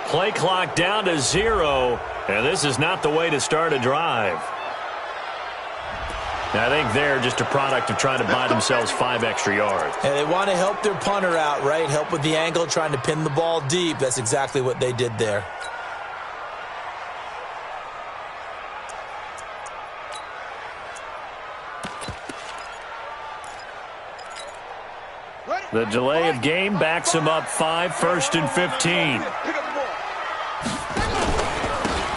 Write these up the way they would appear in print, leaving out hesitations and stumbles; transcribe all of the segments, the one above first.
Play clock down to 0, and this is not the way to start a drive. I think they're just a product of trying to buy themselves 5 extra yards. And they want to help their punter out, right? Help with the angle, trying to pin the ball deep. That's exactly what they did there. The delay of game backs him up 5, 1st and 15.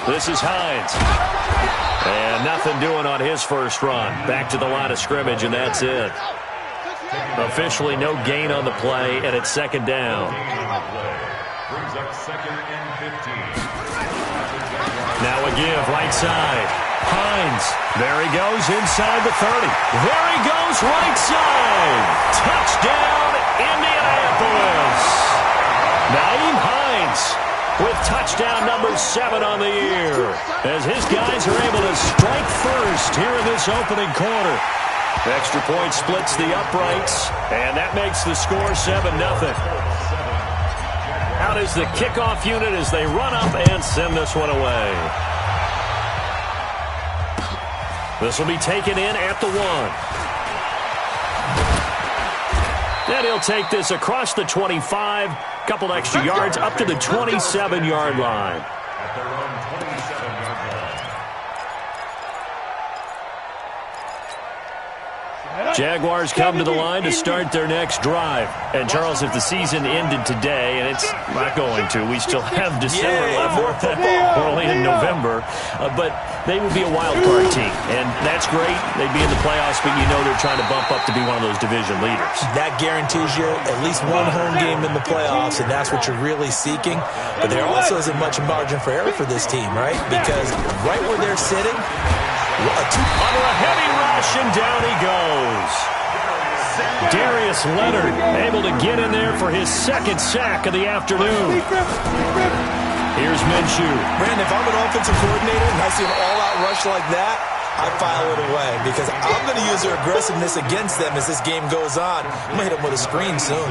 This is Hines. And nothing doing on his first run. Back to the line of scrimmage, and that's it. Officially no gain on the play, and it's 2nd down. Now a give, right side. Hines. There he goes inside the 30. There he goes right side. Touchdown, Indianapolis. Nyheim Hines with touchdown number 7 on the year, as his guys are able to strike first here in this opening quarter. Extra point splits the uprights, and that makes the score 7-0. Out is the kickoff unit as they run up and send this one away. This will be taken in at the 1. And he'll take this across the 25, couple extra yards up to the 27-yard line. Jaguars come to the line to start their next drive. And, Charles, if the season ended today, and it's not going to, we still have December left. We're only in November. But they would be a wild card team. And that's great. They'd be in the playoffs, but you know they're trying to bump up to be one of those division leaders. That guarantees you at least one home game in the playoffs, and that's what you're really seeking. But there also isn't much margin for error for this team, right? Because right where they're sitting, under a heavy rush, and down he goes. Darius Leonard able to get in there for his 2nd sack of the afternoon. Here's Minshew. Brandon, if I'm an offensive coordinator and I see an all-out rush like that, I file it away because I'm going to use their aggressiveness against them as this game goes on. I'm going to hit them with a screen soon.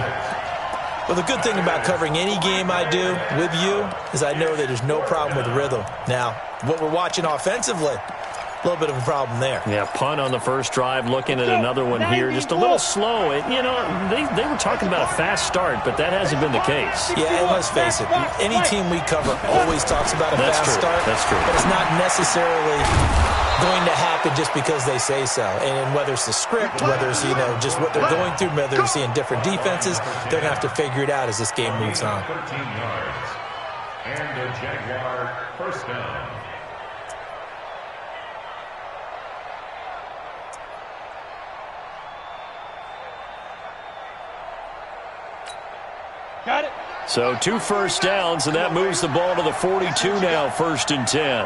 Well, the good thing about covering any game I do with you is I know that there's no problem with rhythm. Now, what we're watching offensively, a little bit of a problem there. Yeah, punt on the first drive, looking at another one here. Just a little slow. You know, they were talking about a fast start, but that hasn't been the case. Yeah, and let's face it, any team we cover always talks about a fast start. That's true. But it's not necessarily going to happen just because they say so. And whether it's the script, whether it's, you know, just what they're going through, whether they're seeing different defenses, they're going to have to figure it out as this game moves on. 13 yards. And a Jaguar first down. Got it. So 2 first downs, and that moves the ball to the 42 now, 1st and 10.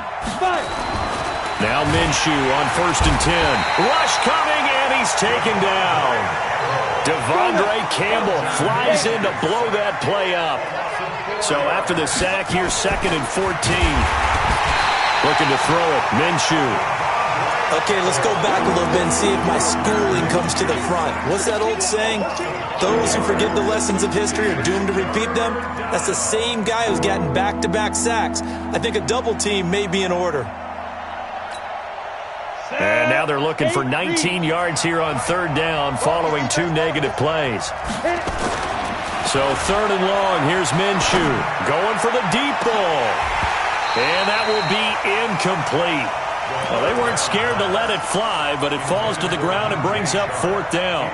Now Minshew on 1st and 10. Rush coming, and he's taken down. Devondre Campbell flies in to blow that play up. So after the sack, here's 2nd and 14. Looking to throw it, Minshew. Okay, let's go back a little bit and see if my schooling comes to the front. What's that old saying? Those who forget the lessons of history are doomed to repeat them. That's the same guy who's gotten back-to-back sacks. I think a double team may be in order. And now they're looking for 19 yards here on 3rd down following 2 negative plays. So 3rd and long, here's Minshew going for the deep ball. And that will be incomplete. Well, they weren't scared to let it fly, but it falls to the ground and brings up 4th down.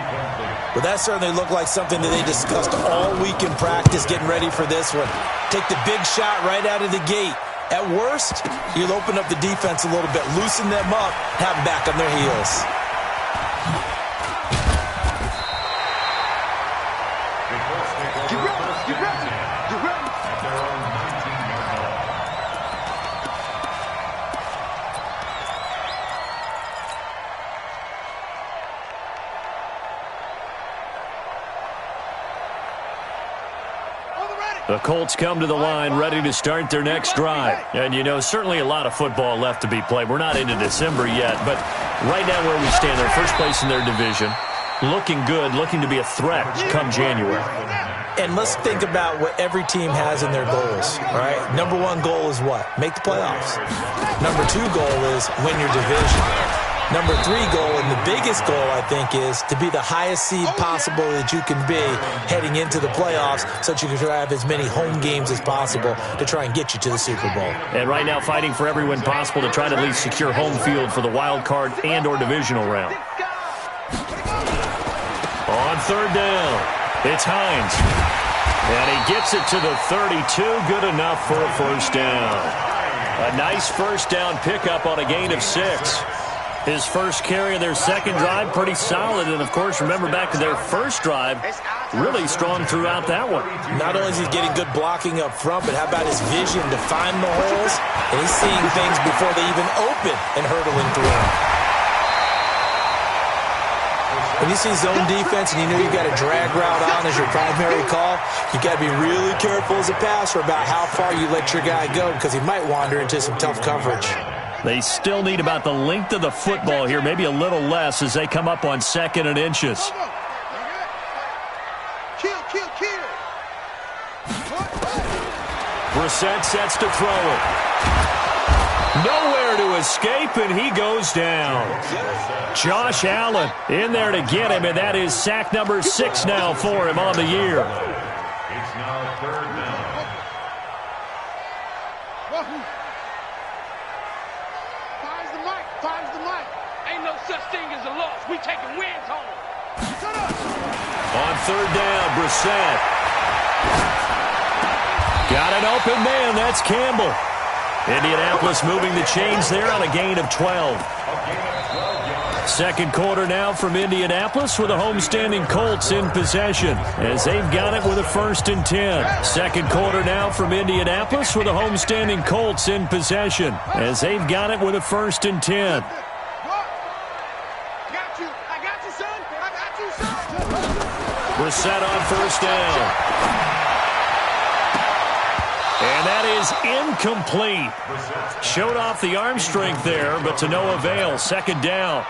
Well, that certainly looked like something that they discussed all week in practice, getting ready for this one. Take the big shot right out of the gate. At worst, you'll open up the defense a little bit, loosen them up, have them back on their heels. The Colts come to the line ready to start their next drive. And, you know, certainly a lot of football left to be played. We're not into December yet, but right now where we stand, they're first place in their division. Looking good, looking to be a threat come January. And let's think about what every team has in their goals, all right? Number one goal is what? Make the playoffs. Number two goal is win your division. Number three goal, and the biggest goal, I think, is to be the highest seed possible that you can be heading into the playoffs so that you can try to have as many home games as possible to try and get you to the Super Bowl. And right now fighting for every win possible to try to at least secure home field for the wild card and or divisional round. On third down, it's Hines. And he gets it to the 32. Good enough for a first down. A nice first down pickup on a gain of 6. His first carry of their second drive, pretty solid. And, of course, remember back to their first drive, really strong throughout that one. Not only is he getting good blocking up front, but how about his vision to find the holes? And he's seeing things before they even open and hurtling through them. When you see zone defense and you know you got a drag route on as your primary call, you got to be really careful as a passer about how far you let your guy go because he might wander into some tough coverage. They still need about the length of the football here, maybe a little less as they come up on 2nd and inches. Brissett sets to throw it. Nowhere to escape, and he goes down. Josh Allen in there to get him, and that is sack number 6 now for him on the year. It's now 3rd down. Finds the mic. Ain't no such thing as a loss. We taking wins home. On 3rd down, Brissett. Got an open man. That's Campbell. Indianapolis moving the chains there on a gain of 12. Second quarter now from Indianapolis with the homestanding Colts in possession as they've got it with a 1st and 10. Second quarter now from Indianapolis with the homestanding Colts in possession as they've got it with a 1st and 10. Brissett on 1st down. And that is incomplete. Showed off the arm strength there, but to no avail. 2nd down.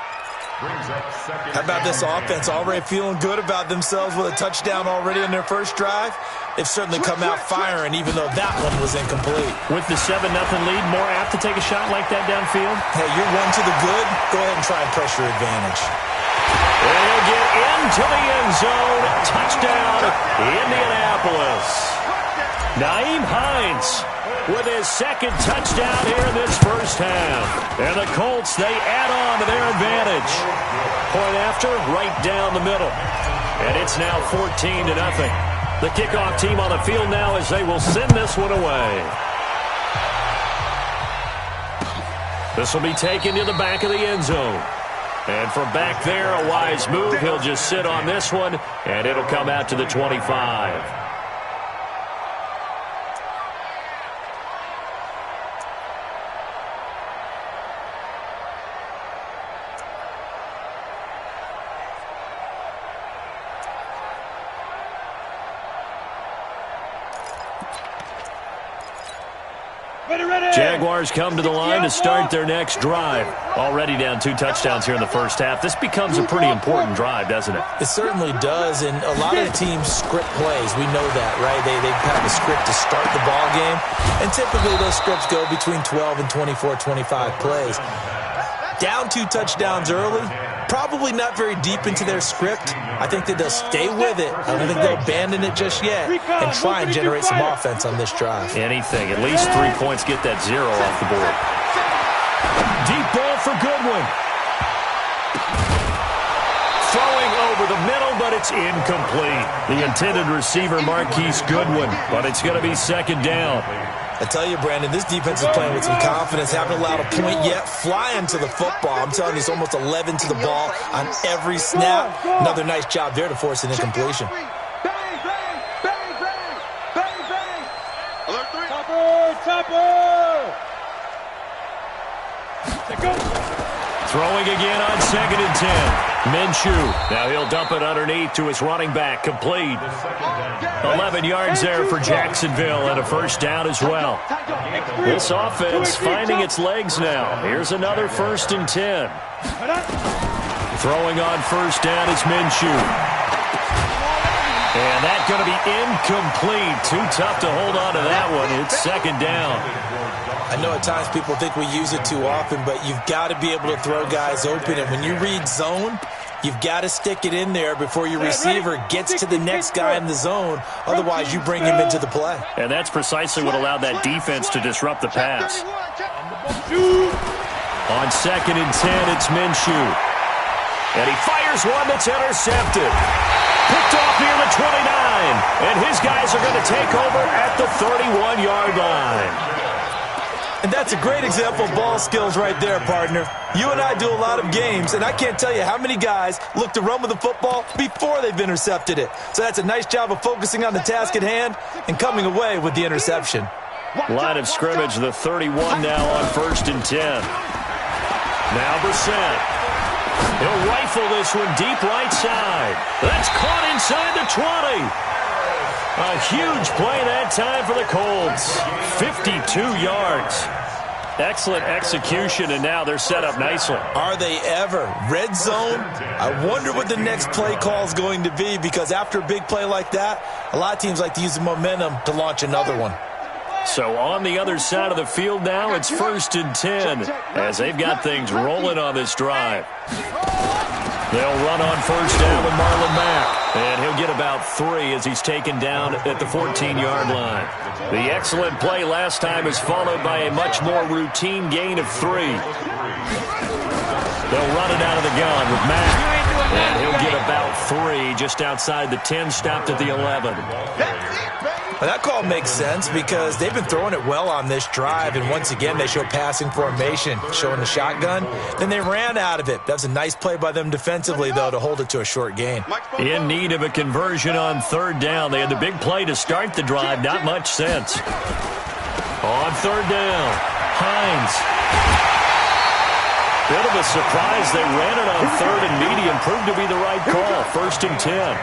How about this offense already feeling good about themselves with a touchdown already in their first drive? They've certainly come out firing, even though that one was incomplete. With the 7-0 lead, more apt to take a shot like that downfield? Hey, you're one to the good. Go ahead and try and press your advantage. And he'll get into the end zone. Touchdown, Indianapolis. Naeem Hines with his 2nd touchdown here in this first half. And the Colts, they add on to their advantage. Point after, right down the middle. And it's now 14-0. The kickoff team on the field now as they will send this one away. This will be taken to the back of the end zone. And from back there, a wise move. He'll just sit on this one, and it'll come out to the 25. Jaguars come to the line to start their next drive. Already down 2 touchdowns here in the first half. This becomes a pretty important drive, doesn't it? It certainly does, and a lot of the teams script plays. We know that, right? They have a script to start the ball game, and typically those scripts go between 12 and 24, 25 plays. Down 2 touchdowns early, probably not very deep into their script. I think that they'll stay with it. I don't think they'll abandon it just yet and try and generate some offense on this drive. Anything. At least 3 points, get that 0 off the board. Deep ball for Goodwin. Throwing over the middle, but it's incomplete. The intended receiver, Marquise Goodwin, but it's going to be 2nd down. I tell you, Brandon, this defense is playing with some confidence. Haven't allowed a point yet. Flying to the football. I'm telling you, it's almost 11 to the ball on every snap. Another nice job there to force an incompletion. Bang, bang, bang, bang, bang, bang. Alert 3. Topper. Go. Throwing again on 2nd and 10. Minshew. Now he'll dump it underneath to his running back. Complete. 11 yards there for Jacksonville and a first down as well. This offense finding its legs now. Here's another 1st and 10. Throwing on 1st down is Minshew. And And that's going to be incomplete. Too tough to hold on to that one. It's second down. I know at times people think we use it too often, but you've got to be able to throw guys open. And when you read zone, you've got to stick it in there before your receiver gets to the next guy in the zone. Otherwise, you bring him into the play. And that's precisely what allowed that defense to disrupt the pass. On 2nd and 10, it's Minshew. And he fires one that's intercepted. Picked off near the 29. And his guys are going to take over at the 31-yard line. And that's a great example of ball skills right there, partner. You and I do a lot of games, and I can't tell you how many guys look to run with the football before they've intercepted it. So that's a nice job of focusing on the task at hand and coming away with the interception. Line of scrimmage, the 31 now on 1st and 10. Now Brissett. He'll rifle this one deep right side. That's caught inside the 20. A huge play that time for the Colts. 52 yards. Excellent execution, and now they're set up nicely. Are they ever? Red zone? I wonder what the next play call is going to be, because after a big play like that, a lot of teams like to use the momentum to launch another one. So on the other side of the field now, it's 1st and 10 as they've got things rolling on this drive. They'll run on 1st down with Marlon Mack, and he'll get about 3 as he's taken down at the 14-yard line. The excellent play last time is followed by a much more routine gain of 3. They'll run it out of the gun with Mack, and he'll get about 3 just outside the 10, stopped at the 11. Well, that call makes sense because they've been throwing it well on this drive, and once again they show passing formation, showing the shotgun. Then they ran out of it. That was a nice play by them defensively, though, to hold it to a short gain. In need of a conversion on 3rd down. They had the big play to start the drive. Not much sense. On 3rd down, Hines. Bit of a surprise. They ran it on 3rd and medium. Proved to be the right call. 1st and 10.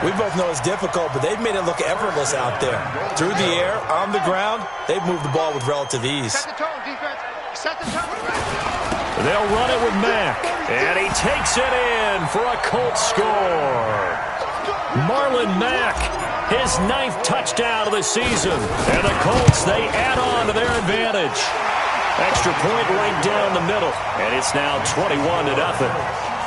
We both know it's difficult, but they've made it look effortless out there. Through the air, on the ground, they've moved the ball with relative ease. Set the tone, defense. Set the tone. They'll run it with Mack, and he takes it in for a Colts score. Marlon Mack, his 9th touchdown of the season. And the Colts, they add on to their advantage. Extra point right down the middle, and it's now 21-0.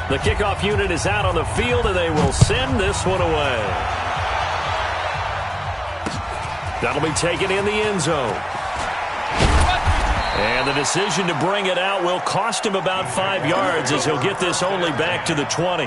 The kickoff unit is out on the field, and they will send this one away. That'll be taken in the end zone. And the decision to bring it out will cost him about 5 yards as he'll get this only back to the 20.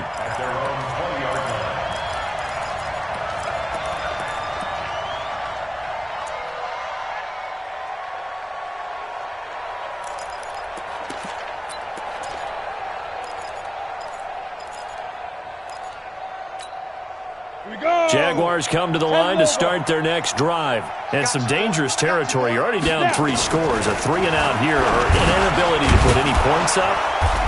Jaguars come to the line to start their next drive. And some dangerous territory. You're already down 3 scores. A 3-and-out here, or an inability to put any points up.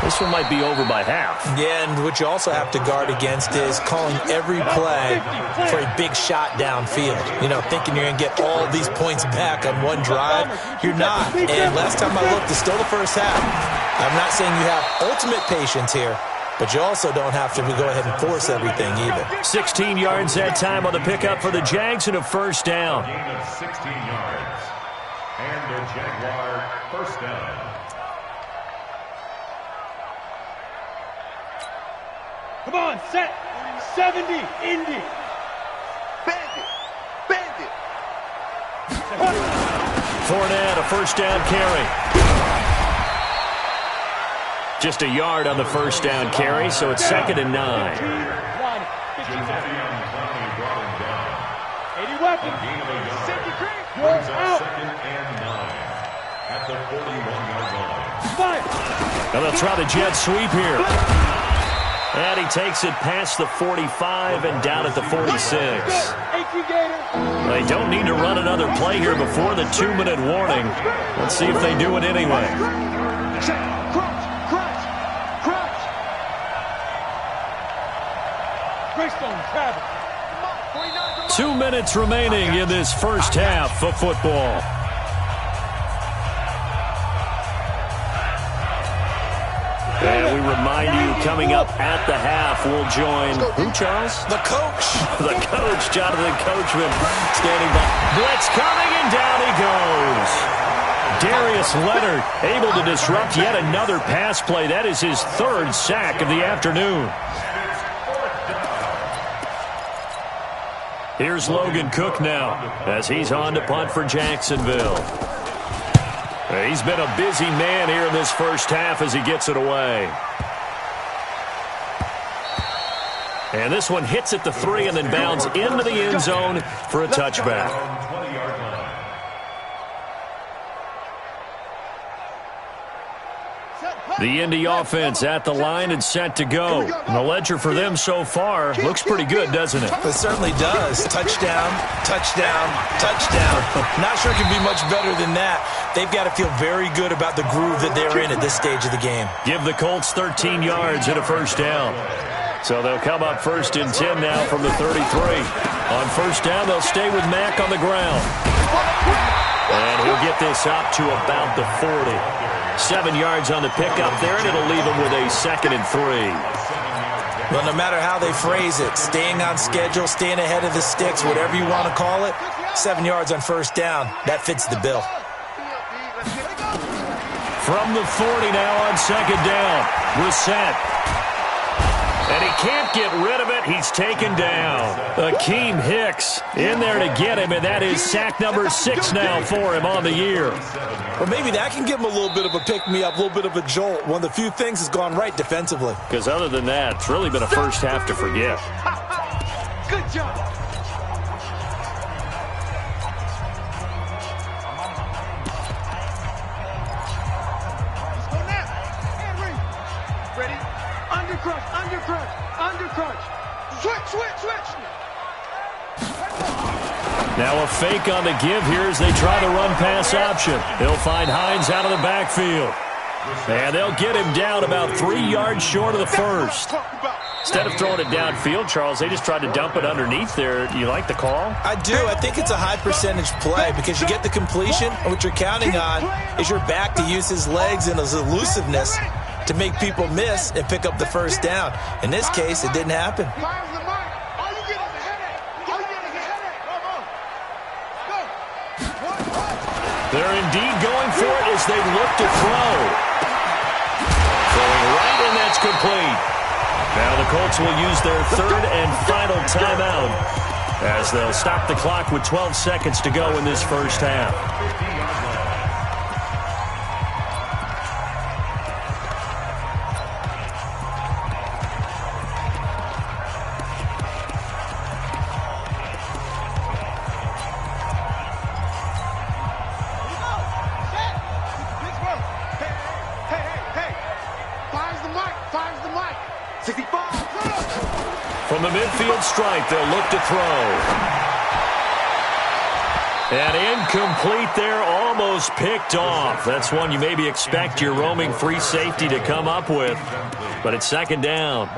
This one might be over by half. Yeah, and what you also have to guard against is calling every play for a big shot downfield. You know, thinking you're going to get all these points back on one drive. You're not. And last time I looked, it's still the first half. I'm not saying you have ultimate patience here, but you also don't have to go ahead and force everything either. 16 yards that time on the pickup for the Jags and a 1st down. Gain of 16 yards. And a Jaguar 1st down. Come on, set. 70, Indy. Bandit. Bandit. Fournette, a 1st down carry. Just a yard on the 1st down carry, so it's 2nd and 9. 80 weapons. Brings up 2nd and 9 at the 41-yard line. And they'll try the jet sweep here. And he takes it past the 45 and down at the 46. They don't need to run another play here before the 2-minute warning. Let's see if they do it anyway. Travis. 2 minutes remaining in this first half of football. And we remind you, coming up at the half, we'll join, who, Charles? The coach. The coach, Jonathan Coachman, standing by. Blitz coming, and down he goes. Darius Leonard able to disrupt yet another pass play. That is his third sack of the afternoon. Here's Logan Cook now as he's on to punt for Jacksonville. He's been a busy man here in this first half as he gets it away. And this one hits at the 3 and then bounds into the end zone for a touchback. The Indy offense at the line and set to go. And the ledger for them so far looks pretty good, doesn't it? It certainly does. Touchdown, touchdown, touchdown. Not sure it can be much better than that. They've got to feel very good about the groove that they're in at this stage of the game. Give the Colts 13 yards and a first down. So they'll come up 1st and 10 now from the 33. On first down, they'll stay with Mack on the ground. And he'll get this up to about the 40. 7 yards on the pickup there, and it'll leave him with a 2nd and 3. Well, no matter how they phrase it, staying on schedule, staying ahead of the sticks, whatever you want to call it, 7 yards on first down, that fits the bill. From the 40 now on 2nd down, Brissett. And he can't get rid of it. He's taken down. Akeem Hicks in there to get him, and that is sack number 6 now for him on the year. Well, maybe that can give him a little bit of a pick-me-up, a little bit of a jolt. One of the few things has gone right defensively. Because other than that, it's really been a first half to forget. Good job. Let's go now. Henry. Ready? Undercrunch, undercrunch, undercrunch. Switch, switch, switch. Now a fake on the give here as they try the run-pass option. They'll find Hines out of the backfield. And they'll get him down about 3 yards short of the first. Instead of throwing it downfield, Charles, they just tried to dump it underneath there. Do you like the call? I do. I think it's a high-percentage play because you get the completion, and what you're counting on is your back to use his legs and his elusiveness to make people miss and pick up the first down. In this case, it didn't happen. They're indeed going for it as they look to throw. Throwing right, and that's complete. Now the Colts will use their 3rd and final timeout as they'll stop the clock with 12 seconds to go in this first half. From the midfield stripe, they'll look to throw. And incomplete there, almost picked off. That's one you maybe expect your roaming free safety to come up with. But it's 2nd down.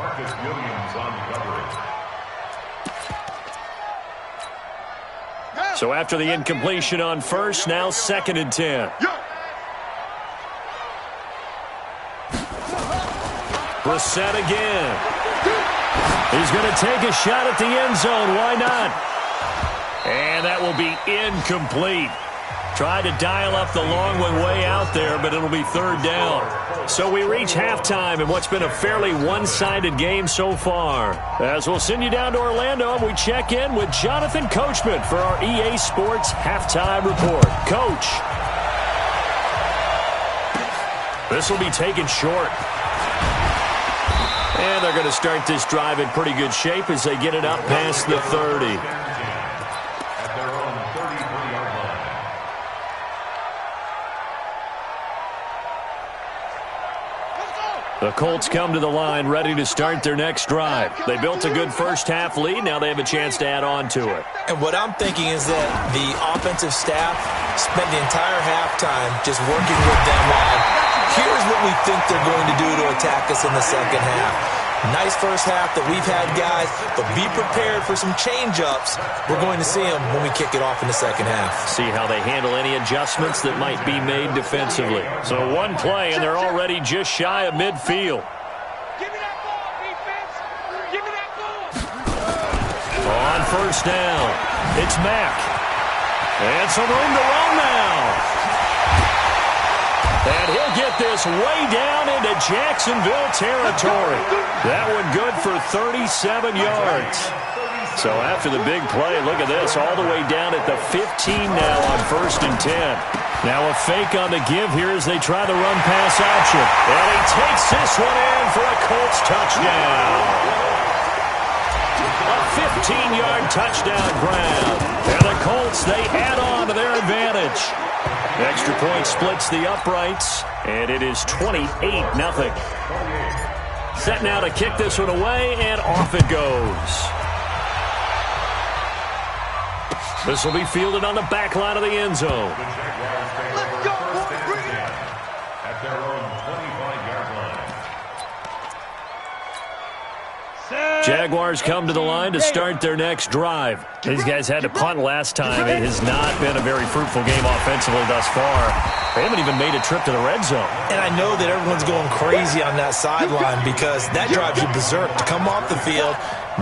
So after the incompletion on first, now 2nd and 10. Brissett again. He's going to take a shot at the end zone. Why not? And that will be incomplete. Tried to dial up the long one way out there, but it'll be 3rd down. So we reach halftime in what's been a fairly one-sided game so far. As we'll send you down to Orlando, and we check in with Jonathan Coachman for our EA Sports Halftime Report. Coach. This will be taken short. And they're going to start this drive in pretty good shape as they get it up past the 30. The Colts come to the line ready to start their next drive. They built a good first half lead. Now they have a chance to add on to it. And what I'm thinking is that the offensive staff spent the entire halftime just working with them on, here's what we think they're going to do to attack us in the second half. Nice first half that we've had, guys, but be prepared for some change-ups. We're going to see them when we kick it off in the second half. See how they handle any adjustments that might be made defensively. So one play, and they're already just shy of midfield. Give me that ball, defense. Give me that ball. On first down, it's Mack. And some room to run now. And he'll get this way down into Jacksonville territory. That one good for 37 yards. So after the big play, look at this, all the way down at the 15 now on 1st and 10. Now a fake on the give here as they try the run-pass option. And he takes this one in for a Colts touchdown. A 15-yard touchdown grab. And the Colts, they add on to their advantage. Extra point splits the uprights, and it is 28-0. Set now to kick this one away, and off it goes. This will be fielded on the back line of the end zone. Let's go, boys. Bring it. At their own 25-yard line. Jaguars come to the line to start their next drive. These guys had to punt last time. It has not been a very fruitful game offensively thus far. They haven't even made a trip to the red zone. And I know that everyone's going crazy on that sideline because that drives you berserk to come off the field,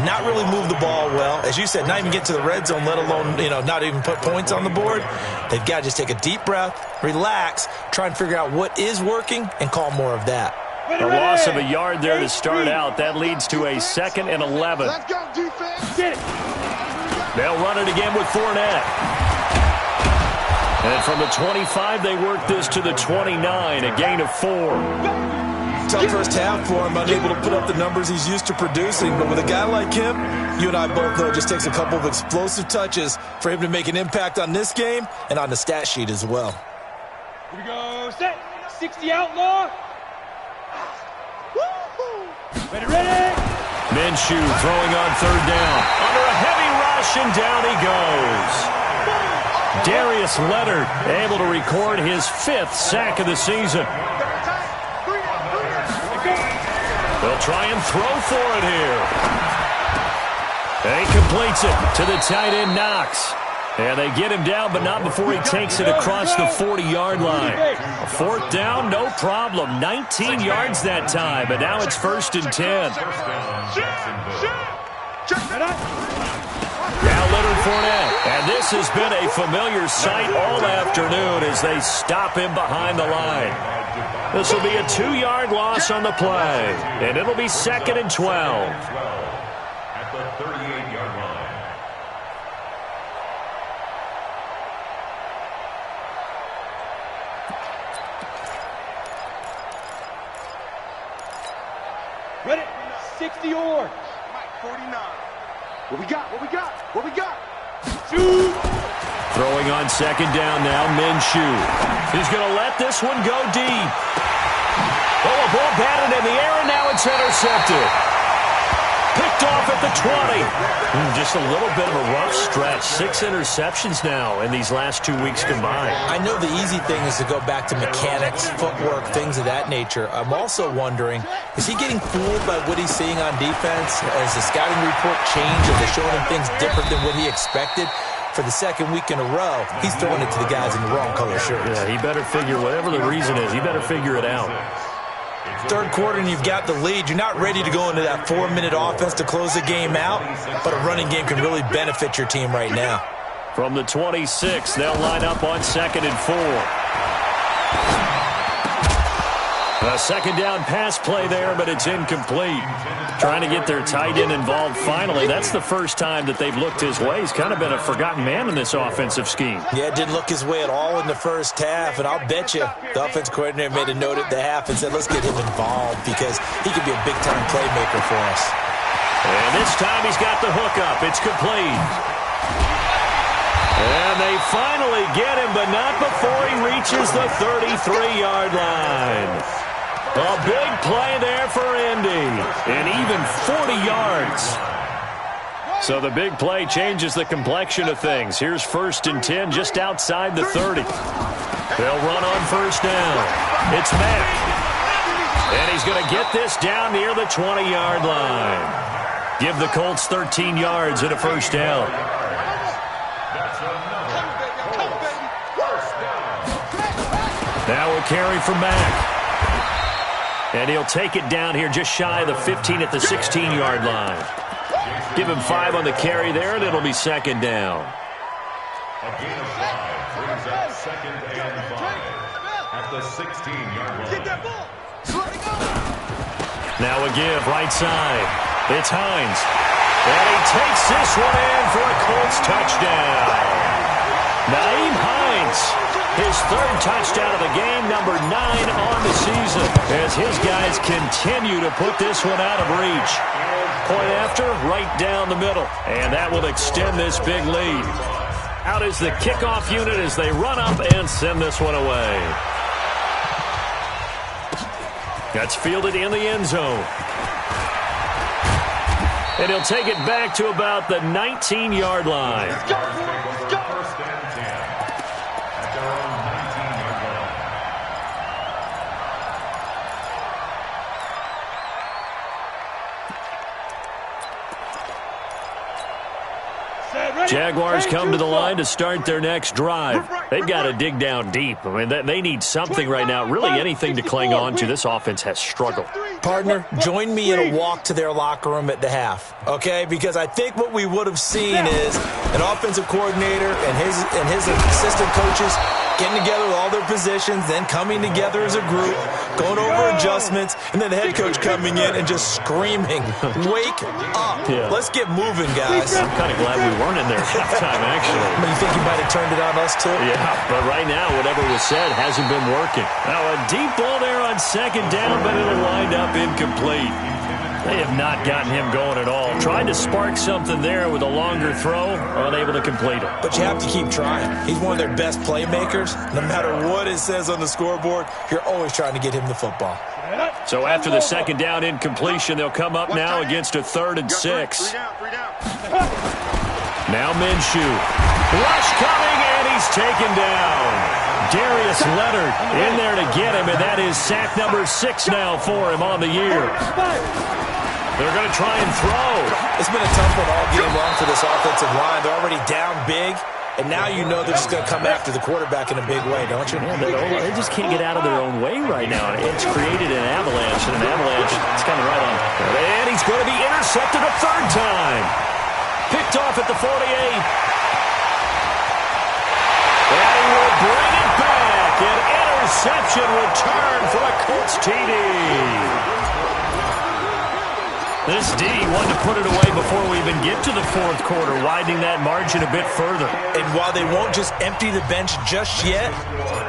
not really move the ball well. As you said, not even get to the red zone, let alone, not even put points on the board. They've got to just take a deep breath, relax, try and figure out what is working, and call more of that. A loss of a yard there to start out. That leads to a 2nd and 11. Let's go, defense. Get it. They'll run it again with Fournette. And from the 25, they work this to the 29, a gain of 4. Tough first half for him, unable to put up the numbers he's used to producing. But with a guy like him, you and I both know it just takes a couple of explosive touches for him to make an impact on this game and on the stat sheet as well. Here we go. Set. 60 outlaw. Ready. Minshew throwing on 3rd down. Under a heavy rush, and down he goes. Darius Leonard able to record his 5th sack of the season. They'll try and throw for it here. And he completes it to the tight end, Knox. And they get him down, but not before he takes it across the 40-yard line. A 4th down, no problem. 19 yards that time, but now it's 1st and 10. Now Leonard Fournette. And this has been a familiar sight all afternoon as they stop him behind the line. This will be a 2-yard loss on the play, and it'll be 2nd and 12. At the 38-yard line. Ready. 60 or. Mike, 49. What we got? What we got? What we got? Shoot. Throwing on 2nd down now, Minshew. He's going to let this one go deep. Oh, a ball batted in the air, and now it's intercepted. Picked off at the 20. Just a little bit of a rough stretch. 6 interceptions now in these last 2 weeks combined. I know the easy thing is to go back to mechanics, footwork, things of that nature. I'm also wondering, is he getting fooled by what he's seeing on defense? Has the scouting report changed? Are they showing him things different than what he expected? For the 2nd week in a row, he's throwing it to the guys in the wrong color shirts. Yeah, he better figure, whatever the reason is, he better figure it out. 3rd quarter and you've got the lead. You're not ready to go into that 4-minute offense to close the game out, but a running game can really benefit your team right now. From the 26, they'll line up on 2nd and 4. A 2nd down pass play there, but it's incomplete. Trying to get their tight end involved finally. That's the first time that they've looked his way. He's kind of been a forgotten man in this offensive scheme. Yeah, it didn't look his way at all in the first half, and I'll bet you the offense coordinator made a note at the half and said, let's get him involved because he could be a big-time playmaker for us. And this time he's got the hook up. It's complete. And they finally get him, but not before he reaches the 33-yard line. A big play there for Indy, and even 40 yards. So the big play changes the complexion of things. Here's 1st and 10 just outside the 30. They'll run on 1st down. It's Mack. And he's he's going to get this down near the 20-yard line. Give the Colts 13 yards and a first down. Now a carry from Mack. And he'll take it down here just shy of the 15 at the 16-yard line. Give him 5 on the carry there, and it'll be second down. A gain of 5 brings up second and 5 at the 16-yard line. Now a give, right side. It's Hines. And he takes this one in for a Colts touchdown. Naeem Hines, his 3rd touchdown of the game, number 9 on the season, as his guys continue to put this one out of reach. Point after, right down the middle, and that will extend this big lead. Out is the kickoff unit as they run up and send this one away. That's fielded in the end zone. And he'll take it back to about the 19-yard line. First and 10 at their own 19-yard line. Jaguars come to the line to start their next drive. They've got to dig down deep. I mean, they need something right now, really anything to cling on to. This offense has struggled. Partner, join me in a walk to their locker room at the half, okay? Because I think what we would have seen is an offensive coordinator and his assistant coaches getting together with all their positions, then coming together as a group, going over adjustments, and then the head coach coming in and just screaming, "Wake up. Let's get moving, guys." I'm kind of glad we weren't in there at halftime, actually. You think you might have turned it on us, too? Yeah, but right now, whatever was said hasn't been working. Now, a deep ball there on second down, but it'll wind up incomplete. They have not gotten him going at all. Tried to spark something there with a longer throw, unable to complete it. But you have to keep trying. He's one of their best playmakers. No matter what it says on the scoreboard, you're always trying to get him the football. So after the second down incompletion, they'll come up now against a 3rd and 6. Now Minshew. Rush coming, and he's taken down. Darius Leonard in there to get him, and that is sack number 6 now for him on the year. They're going to try and throw. It's been a tough one all game long for this offensive line. They're already down big, and now you know they're just going to come after the quarterback in a big way, don't you? Yeah, they just can't get out of their own way right now. It's created an avalanche, and an avalanche is coming right on. And he's going to be intercepted a 3rd time. Picked off at the 48. And he will bring it back. An interception return for a Colts TD. This D wanted to put it away before we even get to the 4th quarter, widening that margin a bit further. And while they won't just empty the bench just yet,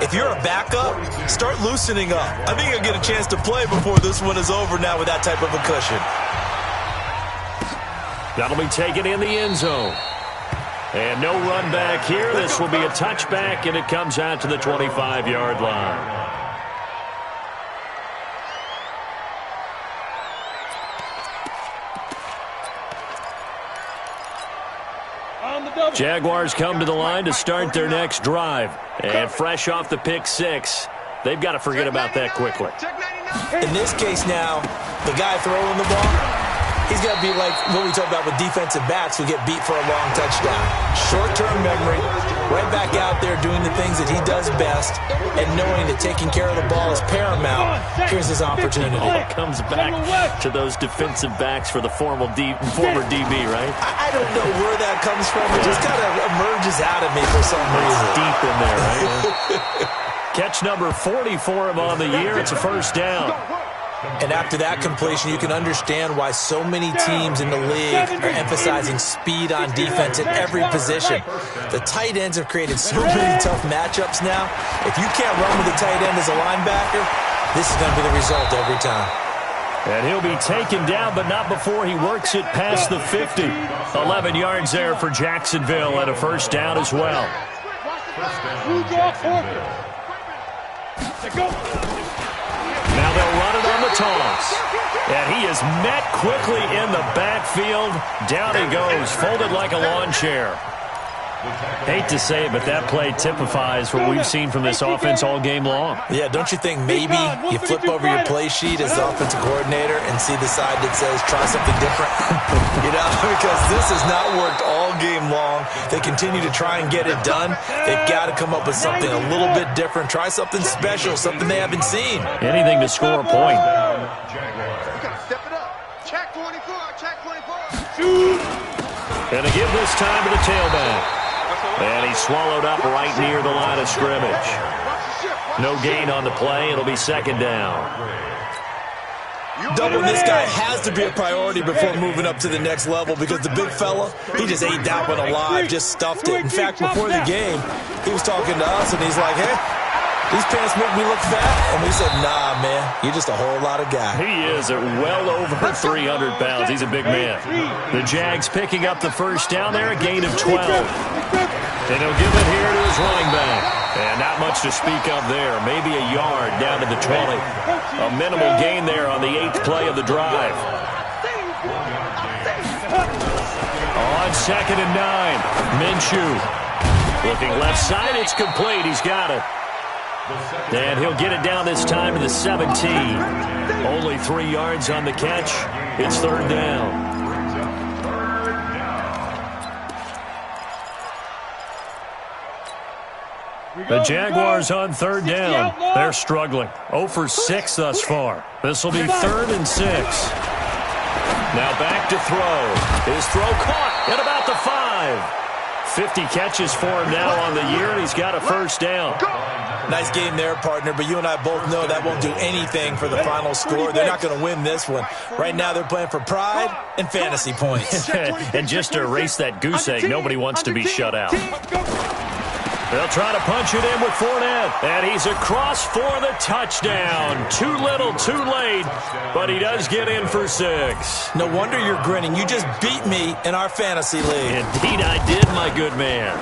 if you're a backup, start loosening up. I think you'll get a chance to play before this one is over now with that type of a cushion. That'll be taken in the end zone. And no run back here. This will be a touchback, and it comes out to the 25-yard line. Jaguars come to the line to start their next drive. And fresh off the pick 6, they've got to forget about that quickly. In this case now, the guy throwing the ball, he's got to be like what we talked about with defensive backs who get beat for a long touchdown. Short-term memory, right back out there doing the things that he does best, and knowing that taking care of the ball is paramount. Here's his opportunity. It comes back to those defensive backs for the former DB, right? I don't know where that comes from. It just kind of emerges out of me for some reason. It's deep in there, right? Catch number 40 for him on the year. It's a first down. And after that completion, you can understand why so many teams in the league are emphasizing speed on defense at every position. The tight ends have created so many tough matchups now. If you can't run with a tight end as a linebacker, this is going to be the result every time. And he'll be taken down, but not before he works it past the 50. 11 yards there for Jacksonville and a first down as well. Now they'll run it on the toss. And he is met quickly in the backfield. Down he goes, folded like a lawn chair. Hate to say it, but that play typifies what we've seen from this offense all game long. Yeah, don't you think maybe you flip over your play sheet as the offensive coordinator and see the side that says try something different? Because this has not worked all game long. They continue to try and get it done. They've got to come up with something a little bit different. Try something special, something they haven't seen. Anything to score a point. Step it up. Check 24. Check 24. And to give this time to the tailback. And he's swallowed up right near the line of scrimmage. No gain on the play. It'll be second down. Doubling this guy has to be a priority before moving up to the next level because the big fella, he just ate that one alive, just stuffed it. In fact, before the game, he was talking to us, and he's like, hey, these pants make me look fat. And we said, nah, man, you're just a whole lot of guy. He is at well over 300 pounds. He's a big man. The Jags picking up the first down there, a gain of 12. And he'll give it here to his running back. And not much to speak of there. Maybe a yard down to the 20. A minimal gain there on the 8th play of the drive. On 2nd and 9, Minshew. Looking left side, it's complete. He's got it. And he'll get it down this time to the 17. Only 3 yards on the catch. It's third down. The Jaguars on third down. They're struggling. 0 for 6 thus far. This will be 3rd and 6. Now back to throw. His throw caught at about the 5. 50 catches for him now on the year, and he's got a first down. Nice game there, partner, but you and I both know that won't do anything for the final score. They're not going to win this one. Right now they're playing for pride and fantasy points. And just to erase that goose egg, nobody wants to be shut out. They'll try to punch it in with Fournette, and he's across for the touchdown. Too little, too late, but he does get in for 6. No wonder you're grinning. You just beat me in our fantasy league. Indeed I did, my good man.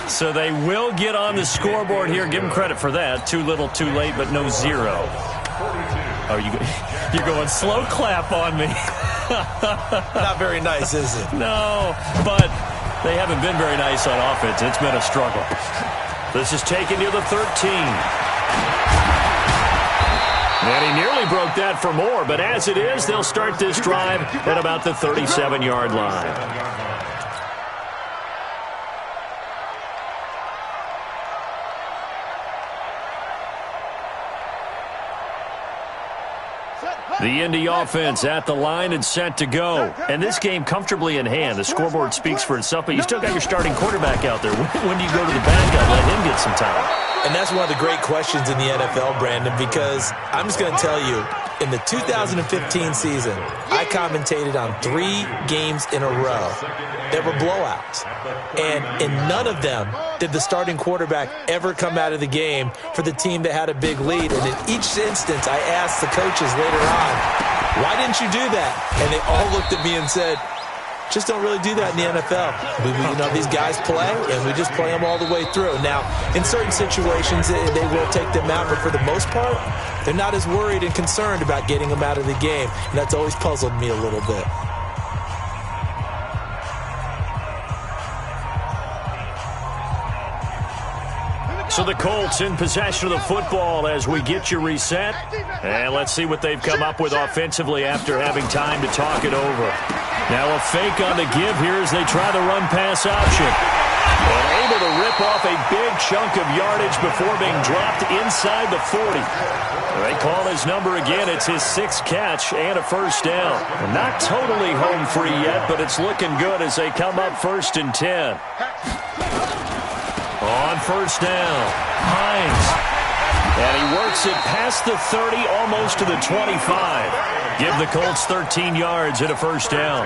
So they will get on the scoreboard here. Give him credit for that. Too little, too late, but no 0. Oh, you're going slow clap on me. Not very nice, is it? No, but they haven't been very nice on offense. It's been a struggle. This is taken near the 13. And he nearly broke that for more, but as it is, they'll start this drive at about the 37-yard line. The Indy offense at the line and set to go. And this game comfortably in hand. The scoreboard speaks for itself, but you still got your starting quarterback out there. When do you go to the backup? Let him get some time. And that's one of the great questions in the NFL, Brandon, because I'm just going to tell you, in the 2015 season, I commentated on 3 games in a row that were blowouts. And in none of them did the starting quarterback ever come out of the game for the team that had a big lead. And in each instance, I asked the coaches later on, why didn't you do that? And they all looked at me and said, just don't really do that in the NFL. These guys play, and we just play them all the way through. Now, in certain situations, they will take them out, but for the most part, they're not as worried and concerned about getting them out of the game, and that's always puzzled me a little bit. So the Colts in possession of the football as we get you reset. And let's see what they've come up with offensively after having time to talk it over. Now a fake on the give here as they try the run-pass option. And able to rip off a big chunk of yardage before being dropped inside the 40. They call his number again. It's his 6th catch and a first down. Not totally home free yet, but it's looking good as they come up 1st and 10. On first down, Hines. And he works it past the 30, almost to the 25. Give the Colts 13 yards and a first down.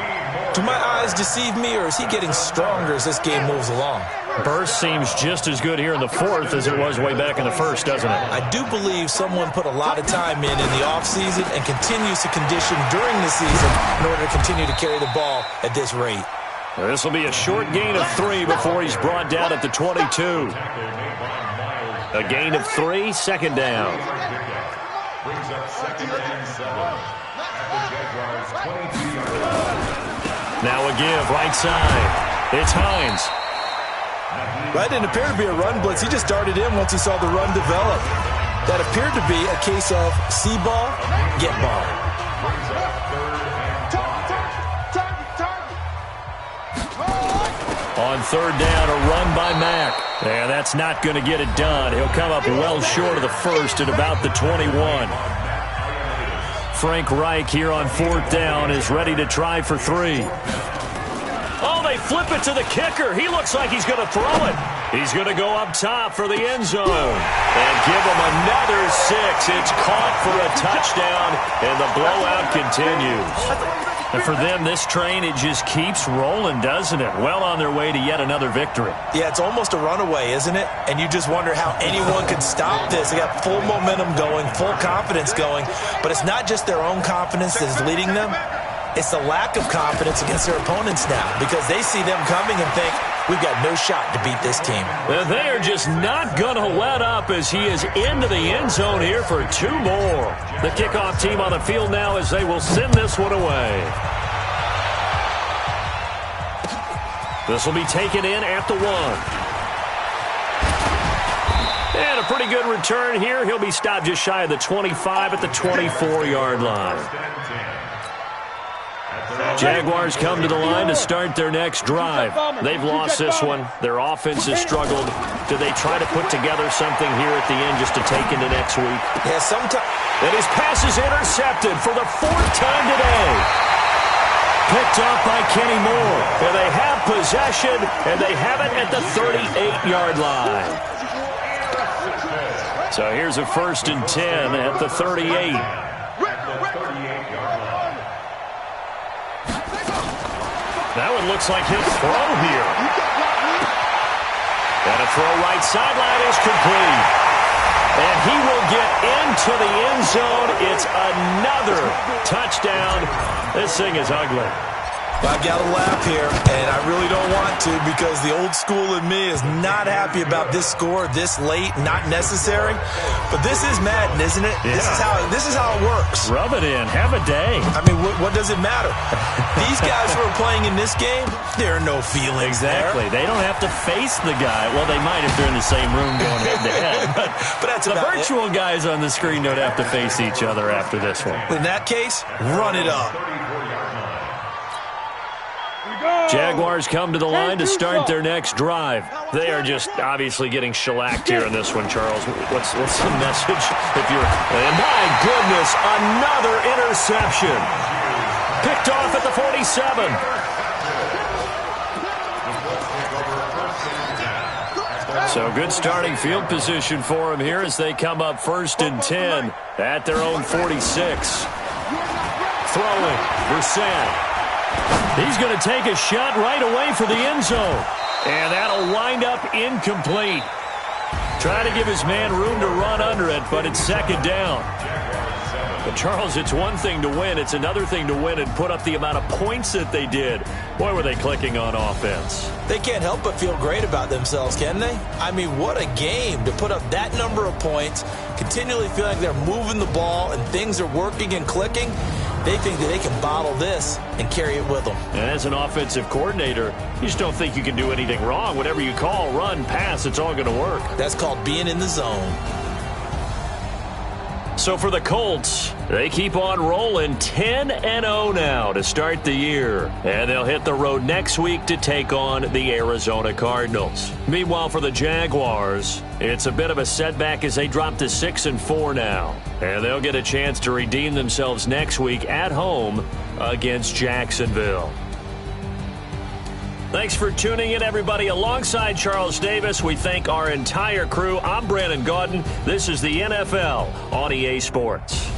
Do my eyes deceive me, or is he getting stronger as this game moves along? Burst seems just as good here in the 4th as it was way back in the 1st, doesn't it? I do believe someone put a lot of time in the offseason and continues to condition during the season in order to continue to carry the ball at this rate. This will be a short gain of 3 before he's brought down at the 22. A gain of 3, second down. Brings up 2nd and 7 at the Jaguars' 22-yard line. Now a give, right side. It's Hines. Right, didn't appear to be a run blitz. He just darted in once he saw the run develop. That appeared to be a case of see ball, get ball. On third down, a run by Mack. And that's not going to get it done. He'll come up well short of the first at about the 21. Frank Reich here on fourth down is ready to try for 3. Oh, they flip it to the kicker. He looks like he's going to throw it. He's going to go up top for the end zone and give him another 6. It's caught for a touchdown, and the blowout continues. And for them, this train, it just keeps rolling, doesn't it? Well on their way to yet another victory. Yeah, it's almost a runaway, isn't it? And you just wonder how anyone could stop this. They got full momentum going, full confidence going. But it's not just their own confidence that is leading them. It's the lack of confidence against their opponents now, because they see them coming and think, we've got no shot to beat this team. And they are just not going to let up as he is into the end zone here for 2 more. The kickoff team on the field now as they will send this one away. This will be taken in at the 1. And a pretty good return here. He'll be stopped just shy of the 25 at the 24-yard line. Jaguars come to the line to start their next drive. They've lost this one. Their offense has struggled. Do they try to put together something here at the end just to take into next week? Yeah, sometimes. And his pass is intercepted for the 4th time today. Picked off by Kenny Moore. And they have possession, and they have it at the 38-yard line. So here's a 1st and 10 at the 38. That one looks like he'll throw here. And a throw right sideline is complete. And he will get into the end zone. It's another touchdown. This thing is ugly. I've got to laugh here, and I really don't want to, because the old school in me is not happy about this score this late, not necessary. But this is Madden, isn't it? Yeah. This is how it works. Rub it in. Have a day. I mean, what does it matter? These guys who are playing in this game, there are no feelings. Exactly. There. They don't have to face the guy. Well, they might if they're in the same room going head-to-head. But that's the virtual guys on the screen don't have to face each other after this one. In that case, run it up. Jaguars come to the line to start their next drive. They are just obviously getting shellacked here in this one, Charles. What's the message? And my goodness, another interception. Picked off at the 47. So good starting field position for him here as they come up 1st and 10 at their own 46. Throwing, Brissett. He's going to take a shot right away for the end zone. And that'll wind up incomplete. Trying to give his man room to run under it, but it's 2nd down. But, Charles, it's one thing to win. It's another thing to win and put up the amount of points that they did. Boy, were they clicking on offense. They can't help but feel great about themselves, can they? I mean, what a game to put up that number of points, continually feel like they're moving the ball and things are working and clicking. They think that they can bottle this and carry it with them. And as an offensive coordinator, you just don't think you can do anything wrong. Whatever you call, run, pass, it's all going to work. That's called being in the zone. So for the Colts, they keep on rolling 10-0 now to start the year. And they'll hit the road next week to take on the Arizona Cardinals. Meanwhile, for the Jaguars, it's a bit of a setback as they drop to 6-4 now. And they'll get a chance to redeem themselves next week at home against Jacksonville. Thanks for tuning in, everybody. Alongside Charles Davis, we thank our entire crew. I'm Brandon Gaudin. This is the NFL on EA Sports.